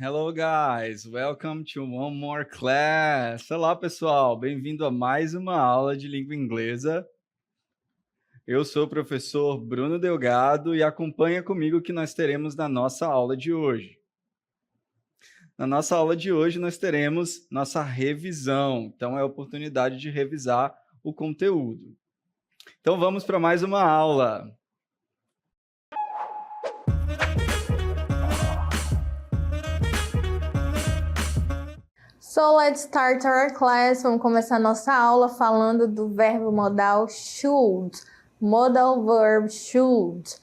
Hello, guys. Welcome to one more class. Olá, pessoal. Bem-vindo a mais uma aula de língua inglesa. Eu sou o professor Bruno Delgado e acompanha comigo o que nós teremos na nossa aula de hoje. Na nossa aula de hoje, nós teremos nossa revisão. Então, é a oportunidade de revisar o conteúdo. Então, vamos para mais uma aula. So let's start our class. Vamos começar nossa aula falando do verbo modal should. Modal verb should.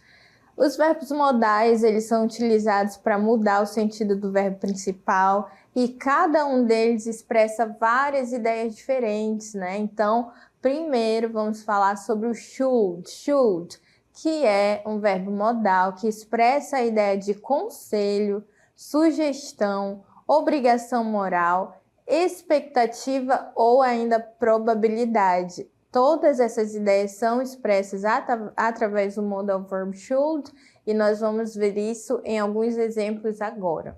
Os verbos modais, eles são utilizados para mudar o sentido do verbo principal e cada um deles expressa várias ideias diferentes, né? Então, primeiro vamos falar sobre o should, que é um verbo modal que expressa a ideia de conselho, sugestão, obrigação moral, expectativa ou ainda probabilidade. Todas essas ideias são expressas através do modal verb should e nós vamos ver isso em alguns exemplos agora.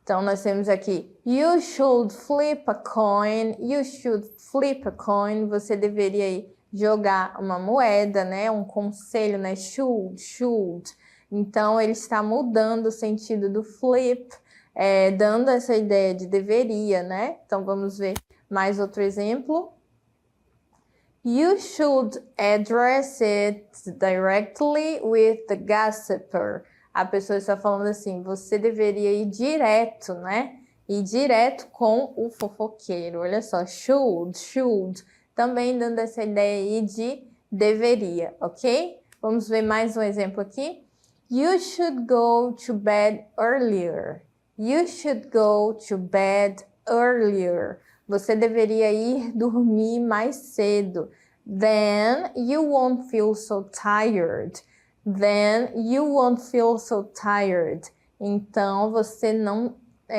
Então, nós temos aqui, you should flip a coin, you should flip a coin, você deveria jogar uma moeda, né? Um conselho, né? Should. Então, ele está mudando o sentido do flip, dando essa ideia de deveria, né? Então, vamos ver mais outro exemplo. You should address it directly with the gossiper. A pessoa está falando assim, você deveria ir direto, né? Ir direto com o fofoqueiro. Olha só, should. Também dando essa ideia aí de deveria, ok? Vamos ver mais um exemplo aqui. You should go to bed earlier. You should go to bed earlier. Você deveria ir dormir mais cedo. Then you won't feel so tired. Then you won't feel so tired. Então, você não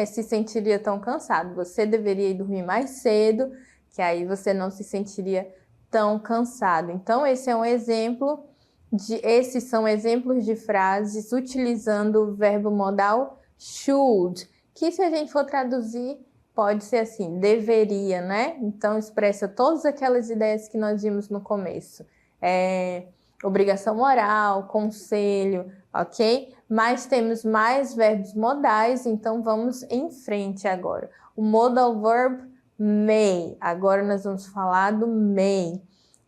se sentiria tão cansado. Você deveria ir dormir mais cedo, que aí você não se sentiria tão cansado. Então, esses são exemplos de frases utilizando o verbo modal should, que se a gente for traduzir, pode ser assim, deveria, né? Então, expressa todas aquelas ideias que nós vimos no começo. Obrigação moral, conselho, ok? Mas temos mais verbos modais, então vamos em frente agora. O modal verb may. Agora nós vamos falar do may.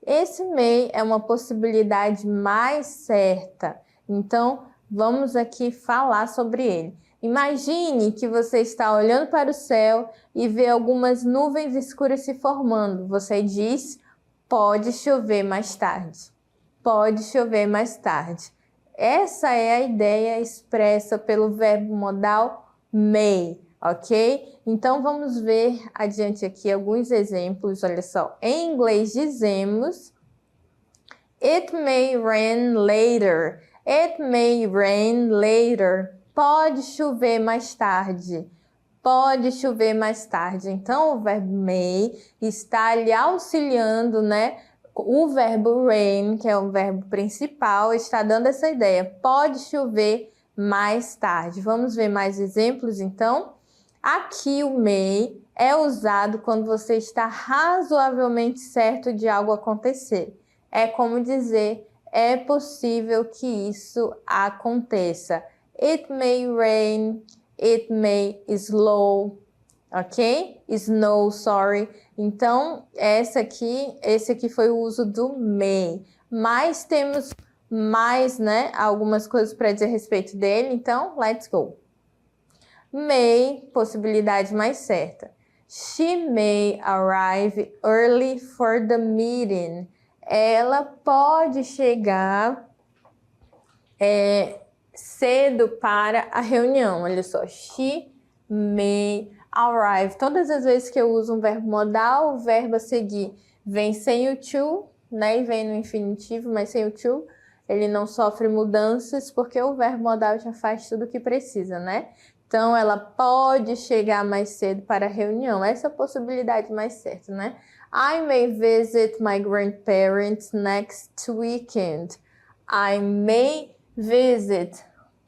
Esse may é uma possibilidade mais certa. Então, vamos aqui falar sobre ele. Imagine que você está olhando para o céu e vê algumas nuvens escuras se formando. Você diz, pode chover mais tarde. Pode chover mais tarde. Essa é a ideia expressa pelo verbo modal may, ok? Então, vamos ver adiante aqui alguns exemplos. Olha só, em inglês dizemos it may rain later. It may rain later. Pode chover mais tarde. Pode chover mais tarde. Então, o verbo may está lhe auxiliando, né? O verbo rain, que é o verbo principal, está dando essa ideia. Pode chover mais tarde. Vamos ver mais exemplos, então? Aqui o may é usado quando você está razoavelmente certo de algo acontecer. É como dizer, é possível que isso aconteça. It may rain, it may snow, ok? Snow, sorry. Então, esse aqui foi o uso do may. Mas temos mais, né, algumas coisas para dizer a respeito dele. Então, let's go. May, possibilidade mais certa. She may arrive early for the meeting. Ela pode chegar cedo para a reunião. Olha só, she may arrive. Todas as vezes que eu uso um verbo modal, o verbo a seguir vem sem o to, né? E vem no infinitivo, mas sem o to, ele não sofre mudanças porque o verbo modal já faz tudo o que precisa, né? Então, ela pode chegar mais cedo para a reunião. Essa é a possibilidade mais certa, né? I may visit my grandparents next weekend. I may visit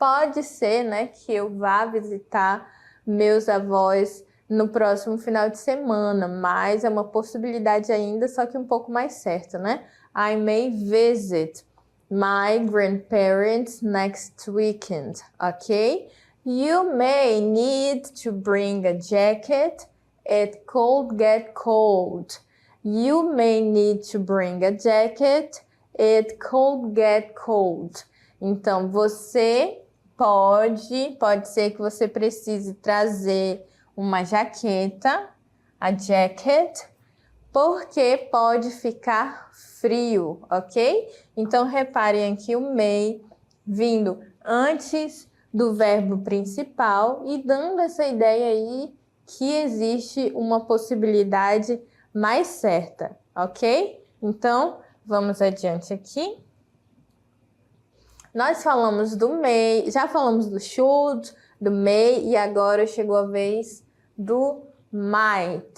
pode ser, né, que eu vá visitar meus avós no próximo final de semana, mas é uma possibilidade ainda, só que um pouco mais certa, né? I may visit my grandparents next weekend, ok? You may need to bring a jacket. It could get cold. You may need to bring a jacket. It could get cold. Então, você pode ser que você precise trazer uma jaqueta, a jacket, porque pode ficar frio, ok? Então, reparem aqui o may vindo antes do verbo principal e dando essa ideia aí que existe uma possibilidade mais certa, ok? Então, vamos adiante aqui. Nós falamos do may, já falamos do should, do may e agora chegou a vez do might,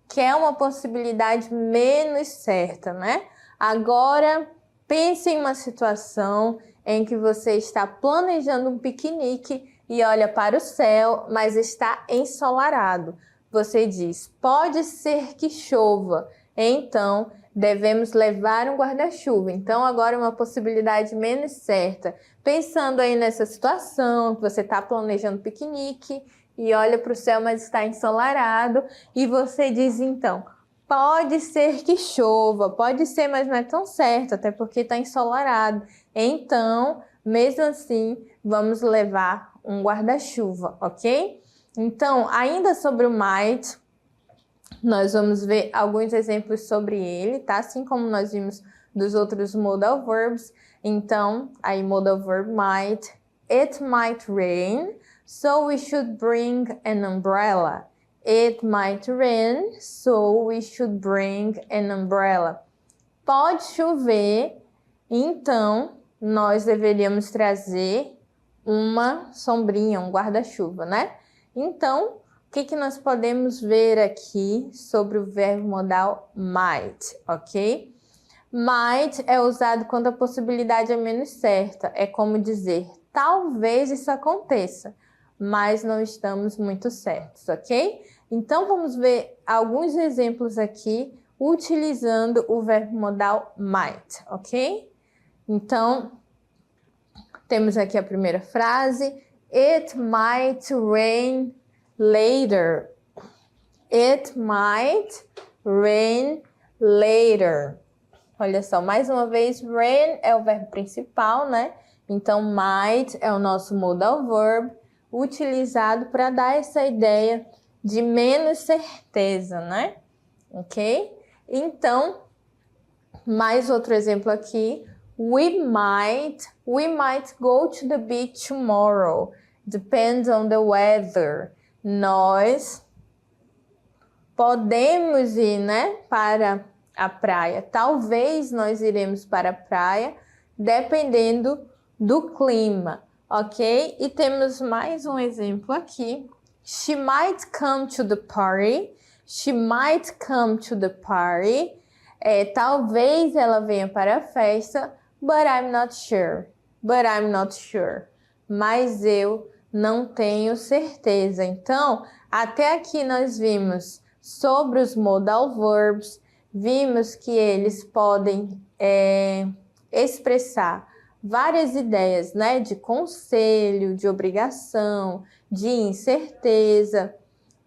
que é uma possibilidade menos certa, né? Agora, pense em uma situação em que você está planejando um piquenique e olha para o céu, mas está ensolarado. Você diz, pode ser que chova, então devemos levar um guarda-chuva. Então, agora uma possibilidade menos certa. Pensando aí nessa situação, que você está planejando piquenique e olha para o céu, mas está ensolarado, e você diz, então, pode ser que chova, pode ser, mas não é tão certo, até porque está ensolarado. Então, mesmo assim, vamos levar um guarda-chuva, ok? Então, ainda sobre o might, nós vamos ver alguns exemplos sobre ele, tá? Assim como nós vimos dos outros modal verbs. Então, aí modal verb might. It might rain, so we should bring an umbrella. It might rain, so we should bring an umbrella. Pode chover, então nós deveríamos trazer uma sombrinha, um guarda-chuva, né? Então, o que nós podemos ver aqui sobre o verbo modal might, ok? Might é usado quando a possibilidade é menos certa. É como dizer, talvez isso aconteça, mas não estamos muito certos, ok? Então, vamos ver alguns exemplos aqui utilizando o verbo modal might, ok? Então, temos aqui a primeira frase. It might rain later. It might rain later. Olha só, mais uma vez, rain é o verbo principal, né? Então, might é o nosso modal verb utilizado para dar essa ideia de menos certeza, né? Ok? Então, mais outro exemplo aqui. We might go to the beach tomorrow. Depends on the weather. Nós podemos ir, né, para a praia. Talvez nós iremos para a praia, dependendo do clima, ok? E temos mais um exemplo aqui. She might come to the party. She might come to the party. Talvez ela venha para a festa, but I'm not sure. But I'm not sure. Mas eu não tenho certeza. Então, até aqui nós vimos sobre os modal verbs, vimos que eles podem expressar várias ideias, né? De conselho, de obrigação, de incerteza,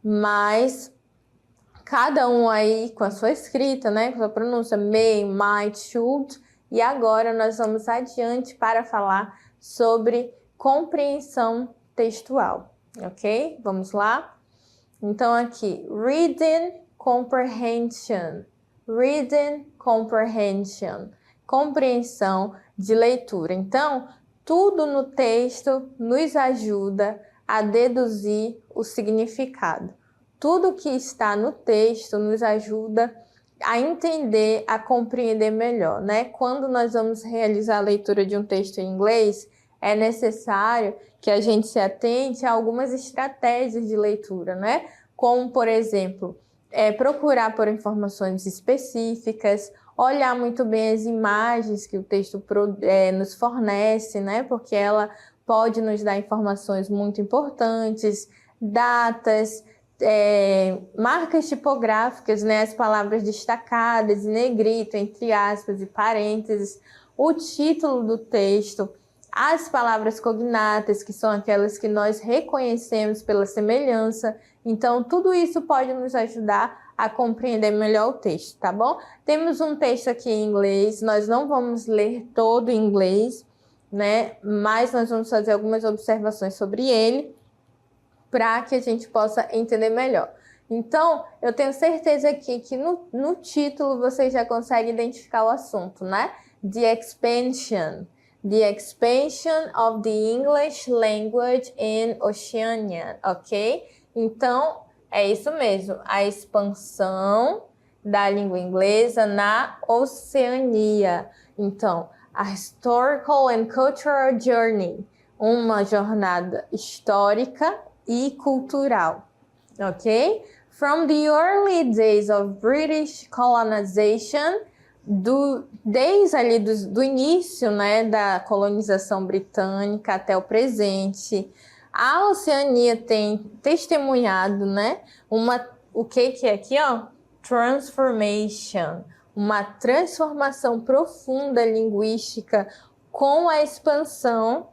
mas cada um aí com a sua escrita, né? Com a pronúncia may, might, should. E agora nós vamos adiante para falar sobre compreensão textual, ok? Vamos lá? Então aqui, reading comprehension. Reading comprehension. Compreensão de leitura. Então, tudo no texto nos ajuda a deduzir o significado. Tudo que está no texto nos ajuda a entender, a compreender melhor, né? Quando nós vamos realizar a leitura de um texto em inglês, é necessário que a gente se atente a algumas estratégias de leitura, né? Como, por exemplo, procurar por informações específicas olhar muito bem as imagens que o texto nos fornece, né? Porque ela pode nos dar informações muito importantes, datas, marcas tipográficas, né? As palavras destacadas, em negrito, entre aspas e parênteses, o título do texto, as palavras cognatas, que são aquelas que nós reconhecemos pela semelhança. Então, tudo isso pode nos ajudar a compreender melhor o texto, tá bom? Temos um texto aqui em inglês, nós não vamos ler todo em inglês, né? Mas nós vamos fazer algumas observações sobre ele para que a gente possa entender melhor. Então, eu tenho certeza aqui que no título você já consegue identificar o assunto, né? The expansion of the English language in Oceania, ok? Então, é isso mesmo, a expansão da língua inglesa na Oceania. Então, a historical and cultural journey, uma jornada histórica e cultural, ok? From the early days of British colonization, desde ali do início, né, da colonização britânica até o presente, a Oceania tem testemunhado, né, o que é aqui, ó? Transformation, uma transformação profunda linguística com a expansion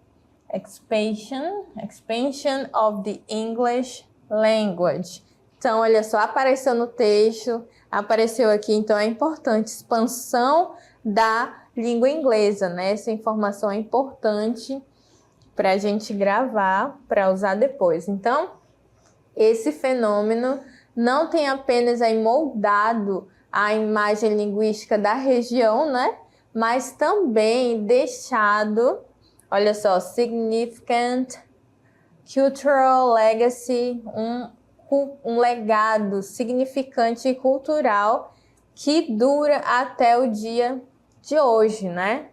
of the English language. Então, olha só, apareceu no texto, apareceu aqui, então é importante, expansão da língua inglesa, né? Essa informação é importante para a gente gravar, para usar depois. Então, esse fenômeno não tem apenas aí moldado a imagem linguística da região, né? Mas também deixado, olha só, significant cultural legacy, um legado significante e cultural que dura até o dia de hoje, né?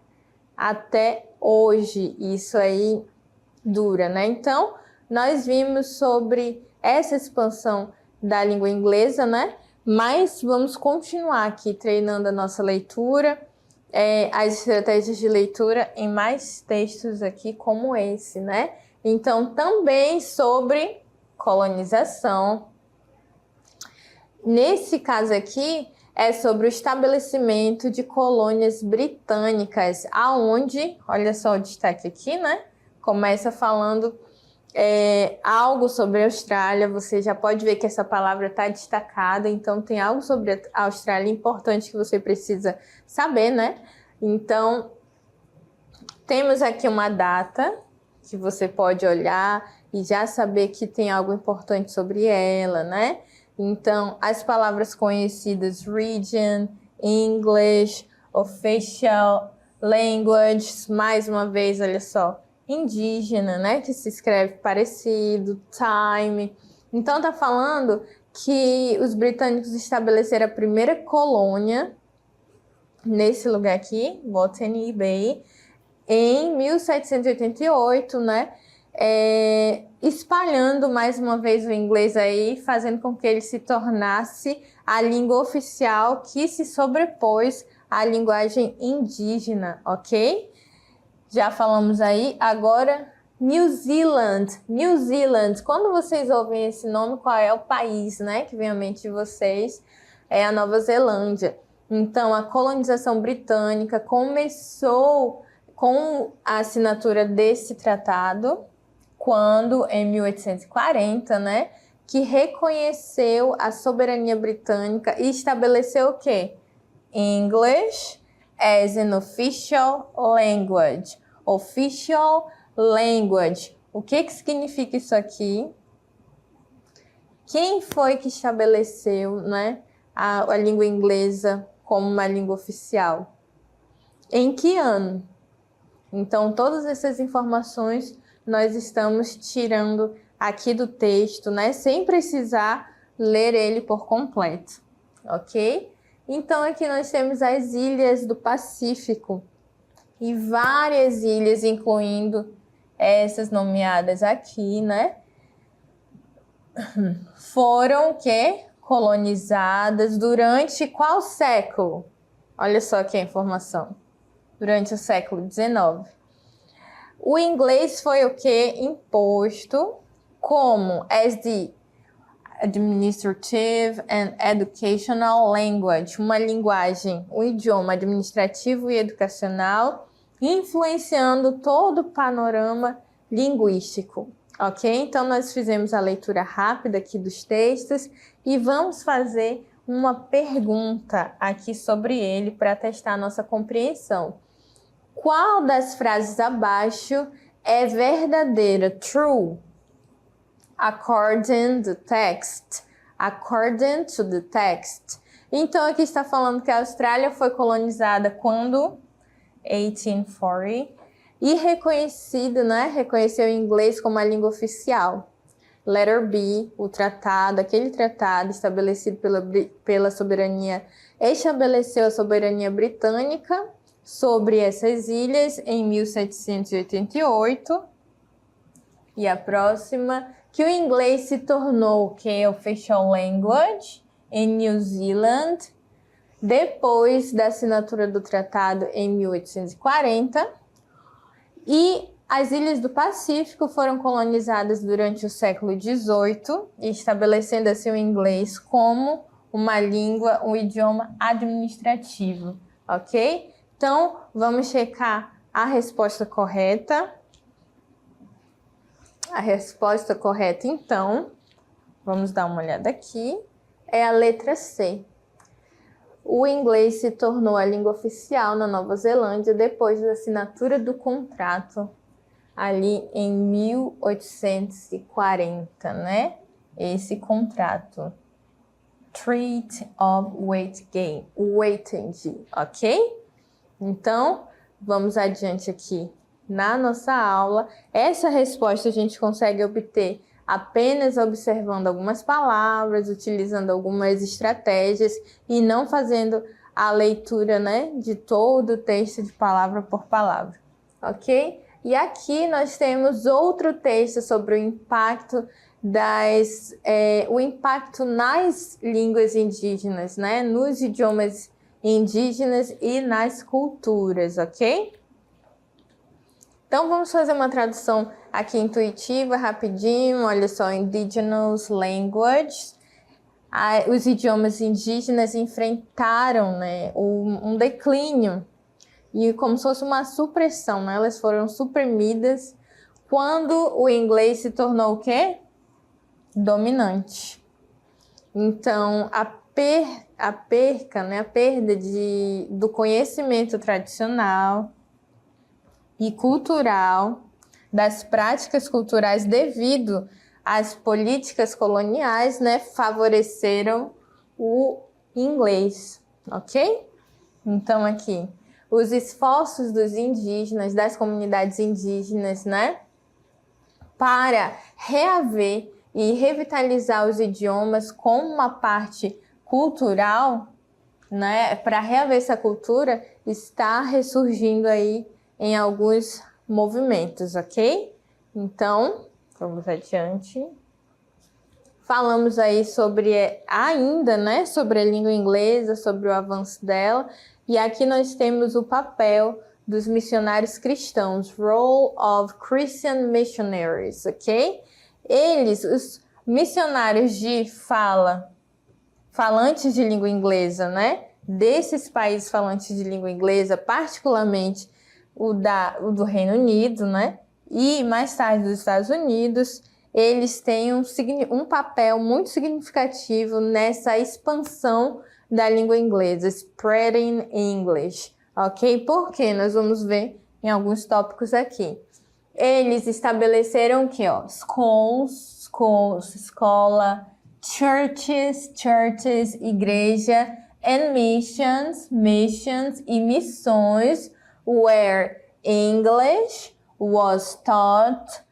Até hoje, isso aí dura, né? Então, nós vimos sobre essa expansão da língua inglesa, né? Mas vamos continuar aqui treinando a nossa leitura, as estratégias de leitura em mais textos aqui como esse, né? Então, também sobre colonização. Nesse caso aqui, é sobre o estabelecimento de colônias britânicas, aonde, olha só o destaque aqui, né? Começa falando algo sobre a Austrália, você já pode ver que essa palavra está destacada, então tem algo sobre a Austrália importante que você precisa saber, né? Então, temos aqui uma data que você pode olhar e já saber que tem algo importante sobre ela, né? Então, as palavras conhecidas, region, English, official, language, mais uma vez, olha só, indígena, né? Que se escreve parecido, time. Então, tá falando que os britânicos estabeleceram a primeira colônia nesse lugar aqui, Botany Bay, em 1788, né? Espalhando mais uma vez o inglês aí, fazendo com que ele se tornasse a língua oficial que se sobrepôs à linguagem indígena, ok? Já falamos aí, agora New Zealand. New Zealand, quando vocês ouvem esse nome, qual é o país, né, que vem à mente de vocês? É a Nova Zelândia. Então, a colonização britânica começou com a assinatura desse tratado, quando, em 1840, né, que reconheceu a soberania britânica e estabeleceu o quê? English as an official language. Official language. O que significa isso aqui? Quem foi que estabeleceu, né, a língua inglesa como uma língua oficial? Em que ano? Então, todas essas informações nós estamos tirando aqui do texto, né, sem precisar ler ele por completo, ok? Então, aqui nós temos as ilhas do Pacífico e várias ilhas, incluindo essas nomeadas aqui, né? Foram o quê? Colonizadas durante qual século? Olha só aqui a informação. Durante o século XIX, o inglês foi o que? Imposto como as the administrative and educational language, uma linguagem, um idioma administrativo e educacional, influenciando todo o panorama linguístico, ok? Então, nós fizemos a leitura rápida aqui dos textos e vamos fazer uma pergunta aqui sobre ele para testar a nossa compreensão. Qual das frases abaixo é verdadeira? True. According to the text. According to the text. Então, aqui está falando que a Austrália foi colonizada quando? 1840. E reconhecido, né? Reconheceu o inglês como a língua oficial. Letter B, o tratado, aquele tratado estabelecido pela soberania, estabeleceu a soberania britânica sobre essas ilhas em 1788. E a próxima, que o inglês se tornou o que? Official language em New Zealand, depois da assinatura do tratado em 1840. E as ilhas do Pacífico foram colonizadas durante o século XVIII, estabelecendo assim o inglês como uma língua, um idioma administrativo, ok? Então, vamos checar a resposta correta. A resposta correta, então, vamos dar uma olhada aqui, é a letra C. O inglês se tornou a língua oficial na Nova Zelândia depois da assinatura do contrato ali em 1840, né? Esse contrato. Treaty of Waitangi, ok? Então, vamos adiante aqui na nossa aula. Essa resposta a gente consegue obter apenas observando algumas palavras, utilizando algumas estratégias e não fazendo a leitura, né, de todo o texto de palavra por palavra, ok? E aqui nós temos outro texto sobre o impacto o impacto nas línguas indígenas, né, nos idiomas indígenas e nas culturas, ok? Então, vamos fazer uma tradução aqui intuitiva, rapidinho. Olha só, indigenous language. Os idiomas indígenas enfrentaram, né, um declínio e como se fosse uma supressão, né? Elas foram suprimidas quando o inglês se tornou o quê? Dominante. Então, a perda do conhecimento tradicional e cultural, das práticas culturais devido às políticas coloniais, né, favoreceram o inglês, ok? Então, aqui, os esforços dos indígenas, das comunidades indígenas, né, para reaver e revitalizar os idiomas como uma parte cultural, né, para reaver essa cultura, está ressurgindo aí em alguns movimentos, ok? Então, vamos adiante. Falamos aí sobre ainda, né, sobre a língua inglesa, sobre o avanço dela, e aqui nós temos o papel dos missionários cristãos, Role of Christian Missionaries, ok? Eles, os missionários de falantes de língua inglesa, né, desses países falantes de língua inglesa, particularmente o do Reino Unido, né? E mais tarde dos Estados Unidos, eles têm um papel muito significativo nessa expansão da língua inglesa, spreading English, ok? Porque nós vamos ver em alguns tópicos aqui. Eles estabeleceram o que? Schools, escola, churches, igreja, and missions e missões, where English was taught,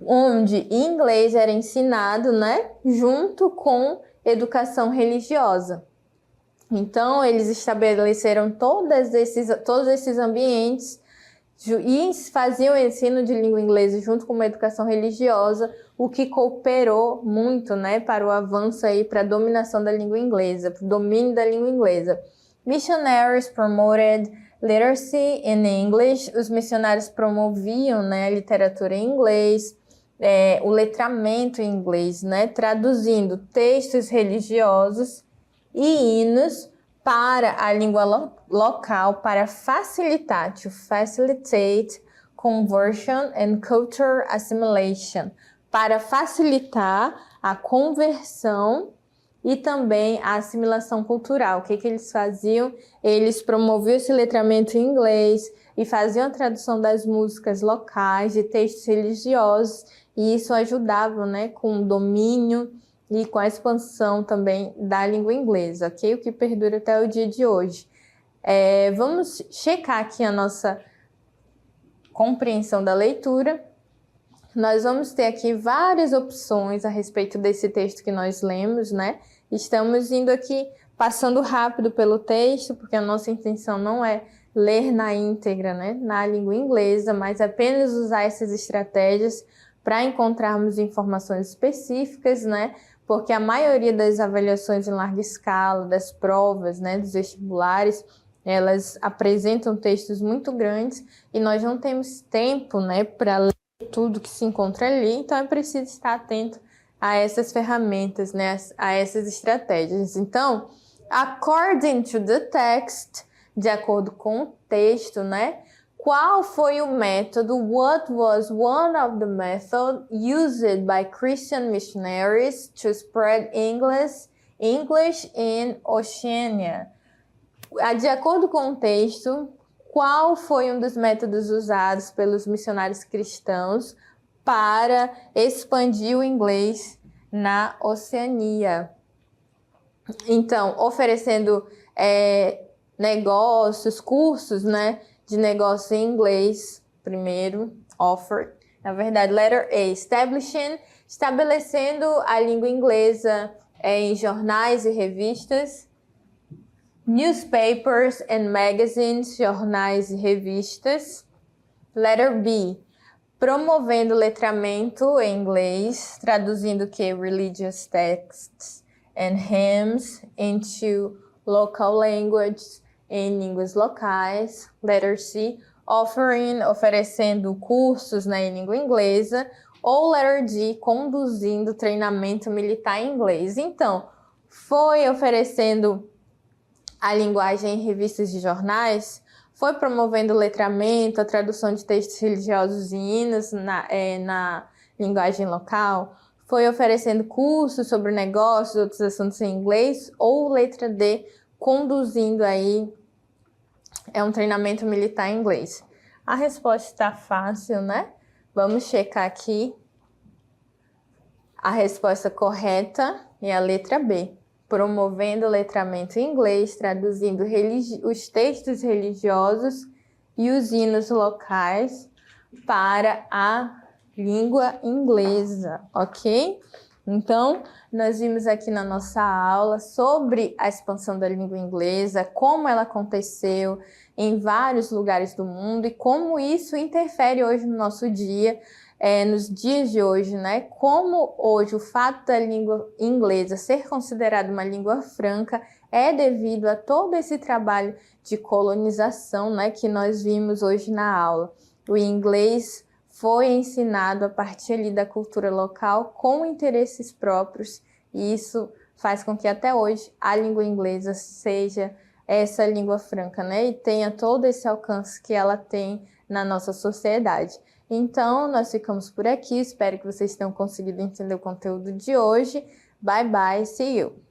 onde inglês era ensinado, né, junto com educação religiosa. Então, eles estabeleceram todos esses ambientes e faziam o ensino de língua inglesa junto com uma educação religiosa, o que cooperou muito, né, para o avanço aí, para a dominação da língua inglesa, para o domínio da língua inglesa. Missionaries promoted literacy in English. Os missionários promoviam, né, a literatura em inglês, o letramento em inglês, né, traduzindo textos religiosos e hinos para a língua local para facilitar, to facilitate conversion and culture assimilation, para facilitar a conversão e também a assimilação cultural. O que eles faziam? Eles promoviam esse letramento em inglês e faziam a tradução das músicas locais, de textos religiosos, e isso ajudava, né, com o domínio e com a expansão também da língua inglesa, ok? O que perdura até o dia de hoje. Vamos checar aqui a nossa compreensão da leitura. Nós vamos ter aqui várias opções a respeito desse texto que nós lemos, né? Estamos indo aqui passando rápido pelo texto, porque a nossa intenção não é ler na íntegra, né, na língua inglesa, mas apenas usar essas estratégias para encontrarmos informações específicas, né? Porque a maioria das avaliações em larga escala, das provas, né, dos vestibulares, elas apresentam textos muito grandes e nós não temos tempo, né, para ler tudo que se encontra ali, então é preciso estar atento a essas ferramentas, né, a essas estratégias. Então, according to the text, de acordo com o texto, né, qual foi o método? What was one of the methods used by Christian missionaries to spread English in Oceania? De acordo com o texto, qual foi um dos métodos usados pelos missionários cristãos para expandir o inglês na Oceania? Então, oferecendo negócios, cursos, né, de negócio em inglês, primeiro, offer. Na verdade, letter A, estabelecendo a língua inglesa em jornais e revistas. Newspapers and magazines, jornais e revistas. Letter B, promovendo letramento em inglês, traduzindo que religious texts and hymns into local languages, em línguas locais. Letter C, oferecendo cursos, né, em língua inglesa. Ou letter D, conduzindo treinamento militar em inglês. Então, foi oferecendo a linguagem em revistas e jornais, foi promovendo o letramento, a tradução de textos religiosos e hinos na linguagem local, foi oferecendo cursos sobre negócios, outros assuntos em inglês, ou letra D, conduzindo aí um treinamento militar em inglês. A resposta está fácil, né? Vamos checar aqui. A resposta correta é a letra B. Promovendo o letramento em inglês, traduzindo os textos religiosos e os hinos locais para a língua inglesa, ok? Então, nós vimos aqui na nossa aula sobre a expansão da língua inglesa, como ela aconteceu em vários lugares do mundo e como isso interfere hoje no nosso dia, nos dias de hoje, né? Como hoje o fato da língua inglesa ser considerada uma língua franca é devido a todo esse trabalho de colonização, né, que nós vimos hoje na aula. O inglês foi ensinado a partir ali da cultura local com interesses próprios e isso faz com que até hoje a língua inglesa seja essa língua franca, né, e tenha todo esse alcance que ela tem na nossa sociedade. Então, nós ficamos por aqui. Espero que vocês tenham conseguido entender o conteúdo de hoje. Bye, bye. See you.